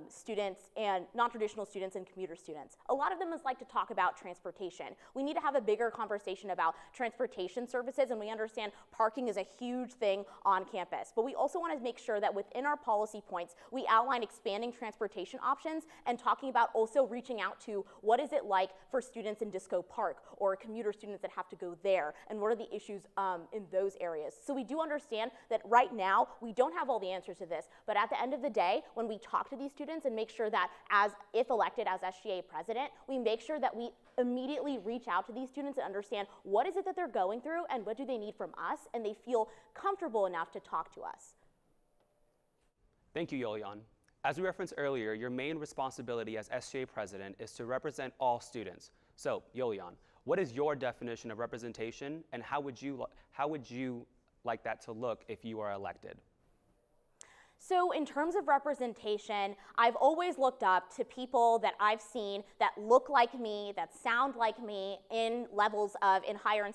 students and non-traditional students and commuter students. A lot of them like to talk about transportation. We need to have a bigger conversation about transportation services, and we understand parking is a huge thing on campus. But we also want to make sure that within our policy points, we outline expanding transportation options and talking about also reaching out to what is it like for students in Disco Park or commuter students that have to go there, and what are the issues in those areas. So we do understand that right now we don't have all the answers to this, but at the end of the day, when we talk to these students and make sure that if elected as SGA president, we make sure that we immediately reach out to these students and understand what is it that they're going through and what do they need from us, and they feel comfortable enough to talk to us. Thank you, Yolian. As we referenced earlier, your main responsibility as SGA president is to represent all students. So, Yolian, what is your definition of representation, and how would you like that to look if you are elected? So in terms of representation, I've always looked up to people that I've seen that look like me, that sound like me in levels of, in higher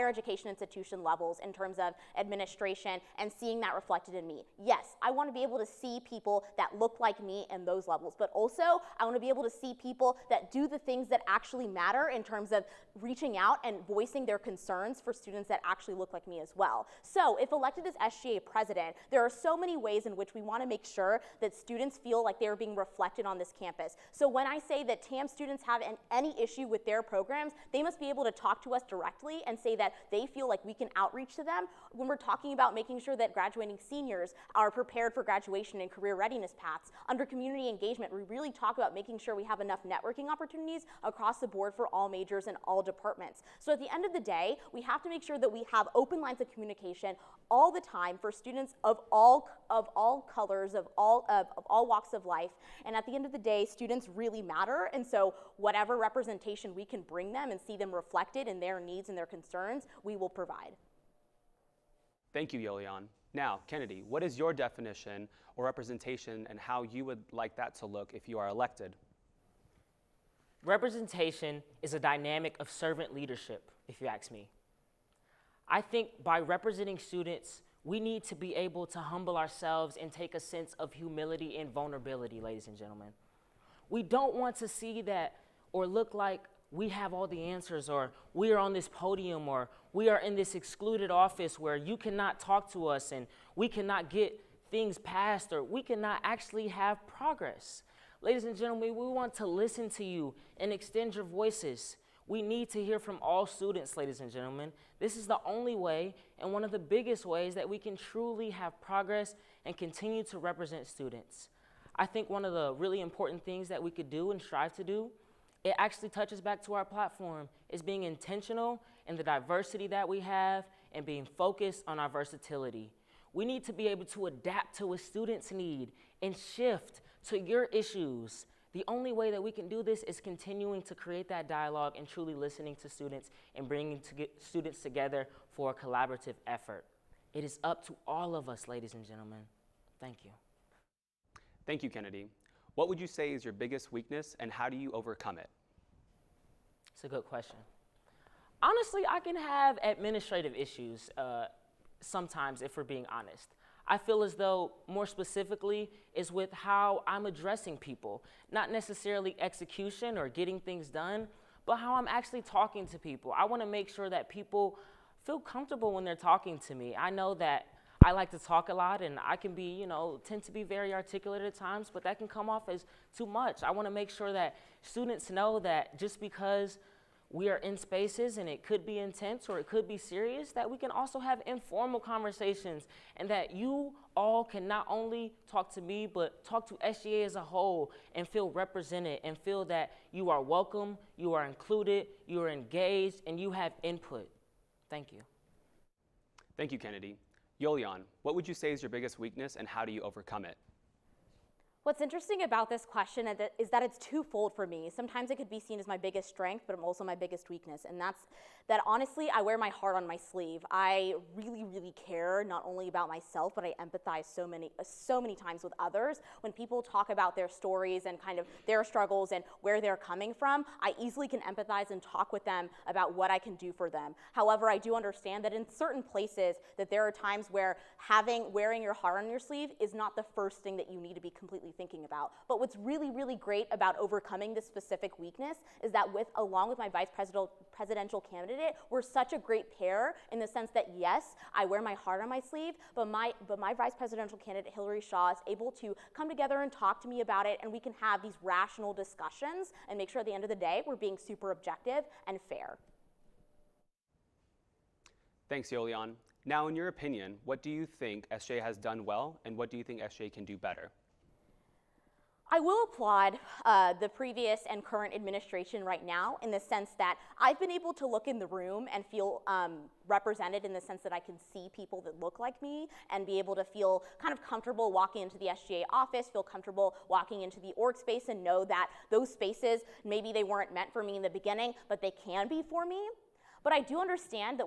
education institution levels in terms of administration, and seeing that reflected in me. Yes, I want to be able to see people that look like me in those levels, but also I want to be able to see people that do the things that actually matter in terms of reaching out and voicing their concerns for students that actually look like me as well. So if elected as SGA president, there are so many ways in which we want to make sure that students feel like they're being reflected on this campus. So when I say that TAM students have any issue with their programs, they must be able to talk to us directly and say that they feel like we can outreach to them. When we're talking about making sure that graduating seniors are prepared for graduation and career readiness paths, under community engagement, we really talk about making sure we have enough networking opportunities across the board for all majors and all departments. So at the end of the day, we have to make sure that we have open lines of communication all the time for students of all colors, of all walks of life. And at the end of the day, students really matter. And so whatever representation we can bring them and see them reflected in their needs and their concerns, we will provide. Thank you, Yolian. Now, Kennedy, what is your definition or representation, and how you would like that to look if you are elected? Representation is a dynamic of servant leadership, if you ask me. I think by representing students, we need to be able to humble ourselves and take a sense of humility and vulnerability, ladies and gentlemen. We don't want to see that or look like we have all the answers, or we are on this podium, or we are in this excluded office where you cannot talk to us and we cannot get things passed, or we cannot actually have progress. Ladies and gentlemen, we want to listen to you and extend your voices. We need to hear from all students, ladies and gentlemen. This is the only way and one of the biggest ways that we can truly have progress and continue to represent students. I think one of the really important things that we could do and strive to do, it actually touches back to our platform, is being intentional in the diversity that we have and being focused on our versatility. We need to be able to adapt to what students need and shift to your issues. The only way that we can do this is continuing to create that dialogue and truly listening to students and bringing students together for a collaborative effort. It is up to all of us, ladies and gentlemen. Thank you. Thank you, Kennedy. What would you say is your biggest weakness and how do you overcome it? It's a good question. Honestly, I can have administrative issues sometimes, if we're being honest. I feel as though, more specifically, is with how I'm addressing people. Not necessarily execution or getting things done, but how I'm actually talking to people. I want to make sure that people feel comfortable when they're talking to me. I know that I like to talk a lot and I can be, tend to be very articulate at times, but that can come off as too much. I want to make sure that students know that just because we are in spaces and it could be intense or it could be serious, that we can also have informal conversations and that you all can not only talk to me, but talk to SGA as a whole and feel represented and feel that you are welcome, you are included, you are engaged, and you have input. Thank you. Thank you, Kennedy. Yolian, what would you say is your biggest weakness and how do you overcome it? What's interesting about this question is that it's twofold for me. Sometimes it could be seen as my biggest strength, but also my biggest weakness. And that's that honestly, I wear my heart on my sleeve. I really, really care not only about myself, but I empathize so many times with others. When people talk about their stories and kind of their struggles and where they're coming from, I easily can empathize and talk with them about what I can do for them. However, I do understand that in certain places that there are times where wearing your heart on your sleeve is not the first thing that you need to be completely thinking about. But what's really, really great about overcoming this specific weakness is that along with my vice presidential candidate, we're such a great pair in the sense that yes, I wear my heart on my sleeve, but my vice presidential candidate, Hillary Shaw, is able to come together and talk to me about it, and we can have these rational discussions and make sure at the end of the day we're being super objective and fair. Thanks, Yolian. Now, in your opinion, what do you think SJ has done well, and what do you think SJ can do better? I will applaud the previous and current administration right now in the sense that I've been able to look in the room and feel represented in the sense that I can see people that look like me and be able to feel kind of comfortable walking into the SGA office, feel comfortable walking into the org space and know that those spaces, maybe they weren't meant for me in the beginning, but they can be for me. But I do understand that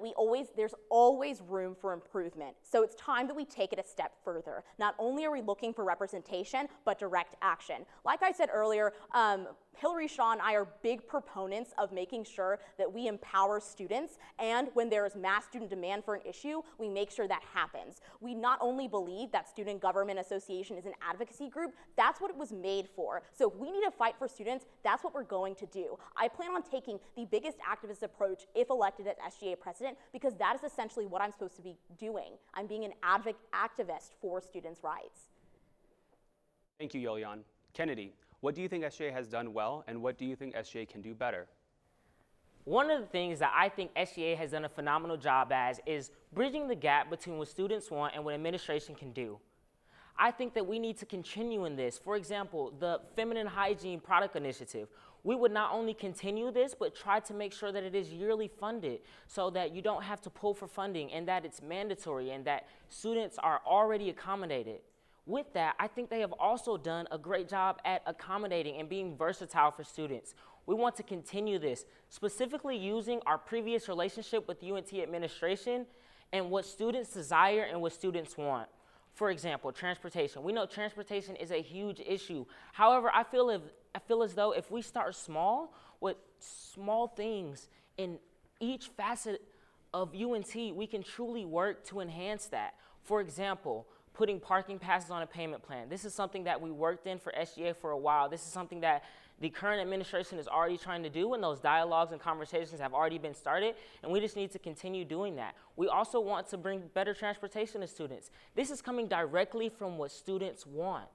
there's always room for improvement. So it's time that we take it a step further. Not only are we looking for representation, but direct action. Like I said earlier, Hillary Shaw and I are big proponents of making sure that we empower students, and when there is mass student demand for an issue, we make sure that happens. We not only believe that Student Government Association is an advocacy group, that's what it was made for. So if we need to fight for students, that's what we're going to do. I plan on taking the biggest activist approach if elected as SGA president, because that is essentially what I'm supposed to be doing. I'm being an activist for students' rights. Thank you, Yolian. Kennedy, what do you think SGA has done well, and what do you think SGA can do better? One of the things that I think SGA has done a phenomenal job as is bridging the gap between what students want and what administration can do. I think that we need to continue in this. For example, the Feminine Hygiene Product Initiative. We would not only continue this, but try to make sure that it is yearly funded so that you don't have to pull for funding and that it's mandatory and that students are already accommodated. With that, I think they have also done a great job at accommodating and being versatile for students. We want to continue this, specifically using our previous relationship with UNT administration and what students desire and what students want. For example, transportation. We know transportation is a huge issue. However, I feel as though if we start small with small things in each facet of UNT, we can truly work to enhance that. For example, putting parking passes on a payment plan. This is something that we worked in for SGA for a while. This is something that the current administration is already trying to do, and those dialogues and conversations have already been started, and we just need to continue doing that. We also want to bring better transportation to students. This is coming directly from what students want.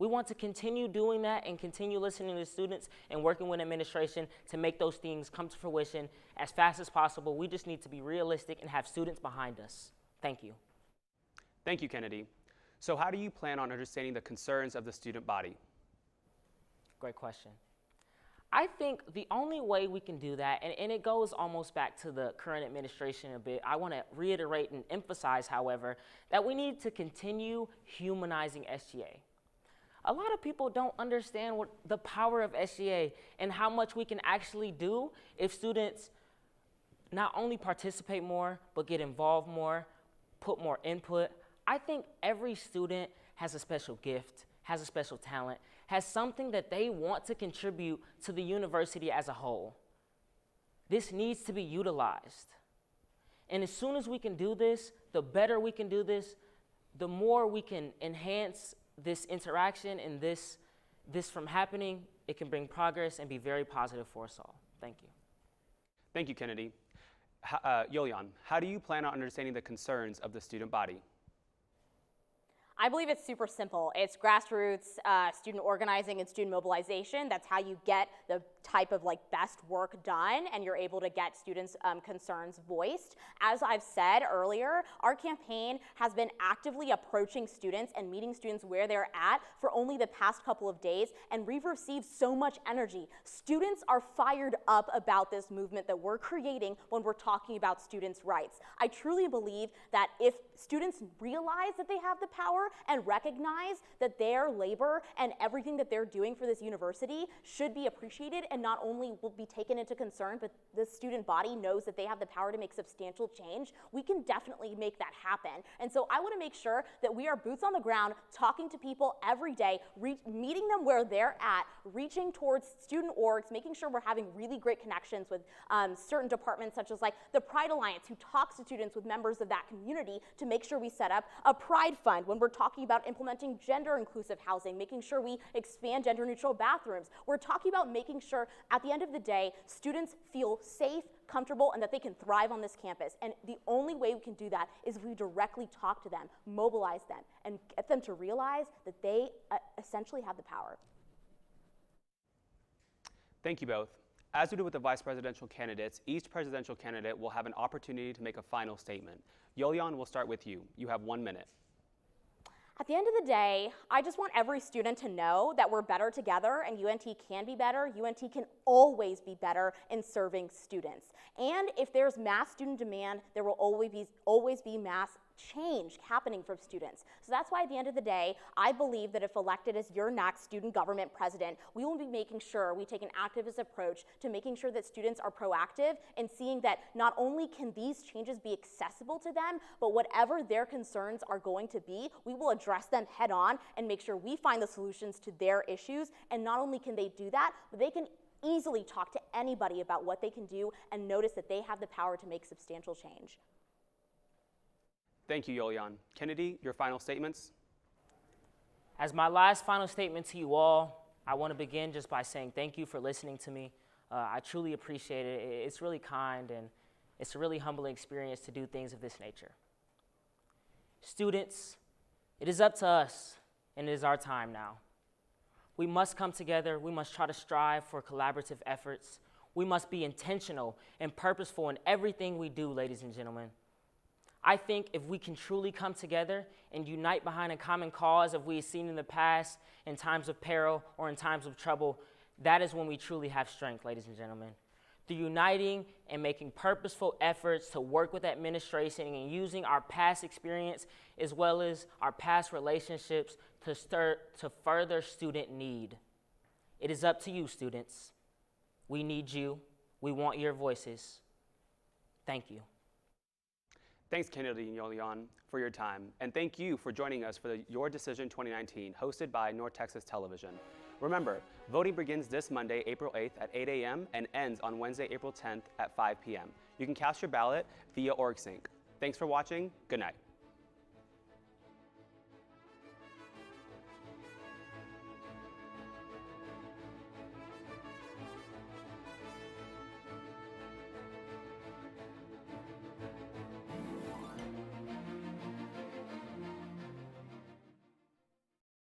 We want to continue doing that and continue listening to students and working with administration to make those things come to fruition as fast as possible. We just need to be realistic and have students behind us. Thank you. Thank you, Kennedy. So how do you plan on understanding the concerns of the student body? Great question. I think the only way we can do that, and it goes almost back to the current administration a bit, I want to reiterate and emphasize, however, that we need to continue humanizing SGA. A lot of people don't understand what the power of SGA and how much we can actually do if students not only participate more, but get involved more, put more input. I think every student has a special gift, has a special talent, has something that they want to contribute to the university as a whole. This needs to be utilized. And as soon as we can do this, the better we can do this, the more we can enhance this interaction and this from happening. It can bring progress and be very positive for us all. Thank you. Thank you, Kennedy. Yolian, how do you plan on understanding the concerns of the student body? I believe it's super simple. It's grassroots student organizing and student mobilization. That's how you get the type of best work done, and you're able to get students' concerns voiced. As I've said earlier, our campaign has been actively approaching students and meeting students where they're at for only the past couple of days, and we've received so much energy. Students are fired up about this movement that we're creating when we're talking about students' rights. I truly believe that if students realize that they have the power and recognize that their labor and everything that they're doing for this university should be appreciated and not only will be taken into concern, but the student body knows that they have the power to make substantial change, we can definitely make that happen. And so I want to make sure that we are boots on the ground, talking to people every day, meeting them where they're at, reaching towards student orgs, making sure we're having really great connections with certain departments such as the Pride Alliance, who talks to students with members of that community to make sure we set up a Pride Fund when we're talking about implementing gender-inclusive housing, making sure we expand gender-neutral bathrooms. We're talking about making sure at the end of the day, students feel safe, comfortable, and that they can thrive on this campus. And the only way we can do that is if we directly talk to them, mobilize them, and get them to realize that they essentially have the power. Thank you both. As we do with the vice presidential candidates, each presidential candidate will have an opportunity to make a final statement. Yolian, we'll start with you. You have 1 minute. At the end of the day, I just want every student to know that we're better together and UNT can be better. UNT can always be better in serving students. And if there's mass student demand, there will always be mass change happening from students. So that's why at the end of the day, I believe that if elected as your next student government president, we will be making sure we take an activist approach to making sure that students are proactive and seeing that not only can these changes be accessible to them, but whatever their concerns are going to be, we will address them head on and make sure we find the solutions to their issues. And not only can they do that, but they can easily talk to anybody about what they can do and notice that they have the power to make substantial change. Thank you, Yolian. Kennedy, your final statements? As my last final statement to you all, I want to begin just by saying thank you for listening to me. I truly appreciate it. It's really kind, and it's a really humbling experience to do things of this nature. Students, it is up to us, and it is our time now. We must come together. We must try to strive for collaborative efforts. We must be intentional and purposeful in everything we do, ladies and gentlemen. I think if we can truly come together and unite behind a common cause, as we have seen in the past in times of peril or in times of trouble, that is when we truly have strength, ladies and gentlemen. Through uniting and making purposeful efforts to work with administration and using our past experience as well as our past relationships to further student need. It is up to you, students. We need you. We want your voices. Thank you. Thanks, Kennedy and Yolian, for your time. And thank you for joining us for the Your Decision 2019, hosted by North Texas Television. Remember, voting begins this Monday, April 8th at 8 a.m. and ends on Wednesday, April 10th at 5 p.m. You can cast your ballot via OrgSync. Thanks for watching. Good night.